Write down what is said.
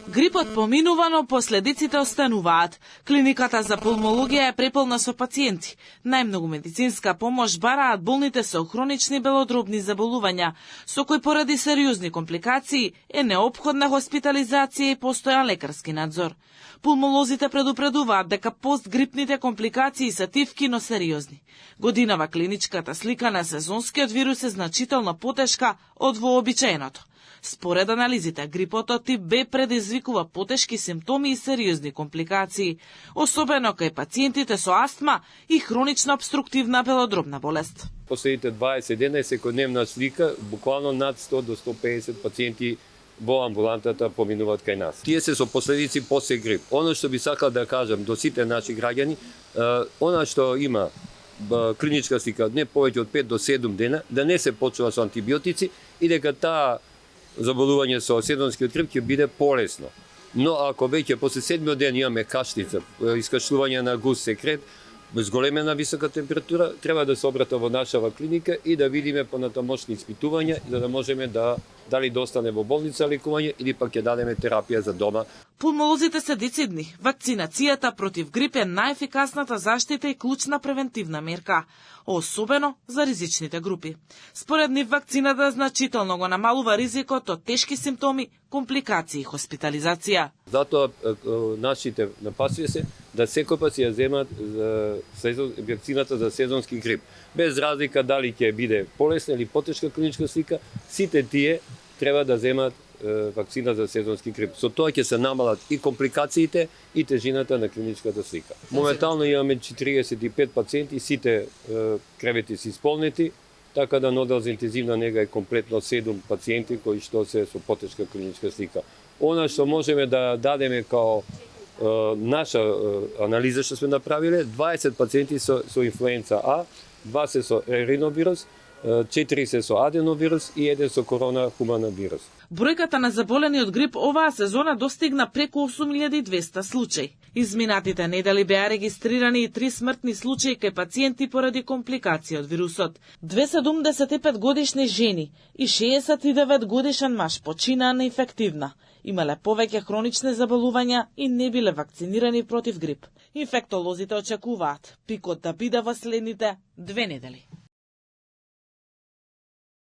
Грипот поминува, но последиците остануваат. Клиниката за пулмологија е преполна со пациенти. Најмногу медицинска помош бараат болните со хронични белодробни заболувања, со кои поради сериозни компликации е неопходна хоспитализација и постојан лекарски надзор. Пулмолозите предупредуваат дека постгрипните компликации се тивки, но сериозни. Годинава клиничката слика на сезонскиот вирус е значително потешка од вообичаеното. Според анализите, грипот од тип Б предизвикува потешки симптоми и сериозни компликации, особено кај пациентите со астма и хронична обструктивна белодробна болест. Последните 20 дена е секојдневна слика, буквално над 100 до 150 пациенти во амбулантата поминуваат кај нас. Тие се со последици после грип. Оно што би сакал да кажам до сите наши граѓани, она што има клиничка слика не повеќе од 5 до 7 дена, да не се почува со антибиотици и дека таа заболување со сезонскиот грип ќе биде полесно. Но ако веќе после 7 ден имаме кашлица, искашлување на густ секрет, зголемена висока температура, треба да се обрата во нашава клиника и да видиме понатамошни испитувања, за да можеме да дали да остане во болница лекување или пак ќе дадеме терапија за дома. Пулмолозите се децидни. Вакцинацијата против грип е најефикасната заштита и клучна превентивна мерка, особено за ризичните групи. Според нив, вакцината значително го намалува ризикот од тешки симптоми, компликации и хоспитализација. Затоа нашите напасува се да секој пат ја земат вакцината за сезонски грип. Без разлика дали ќе биде полесна или потешка клиничка слика, сите тие треба да земат вакцина за сезонски грип. Со тоа ќе се намалат и компликациите и тежината на клиничката слика. Моментално имаме 45 пациенти, сите кревети се исполнети, така да на оддел за интензивна нега е комплетно 7 пациенти кои што се со потешка клиничка слика. Она што можеме да дадеме као наша анализа што сме направиле, 20 пациенти со инфлуенца А, 2 се со риновирус, 4 се со аденовирус и 1 со корона хумана вирус. Бројката на заболени од грип оваа сезона достигна преку 8200 случаи. Изминатите недели беа регистрирани и 3 смртни случаи кај пациенти поради компликации од вирусот. 275 годишни жени и 69 годишен маж починаа неинфективна. Имале повеќе хронични заболувања и не биле вакцинирани против грип. Инфектолозите очекуваат пикот да биде во следните 2 недели.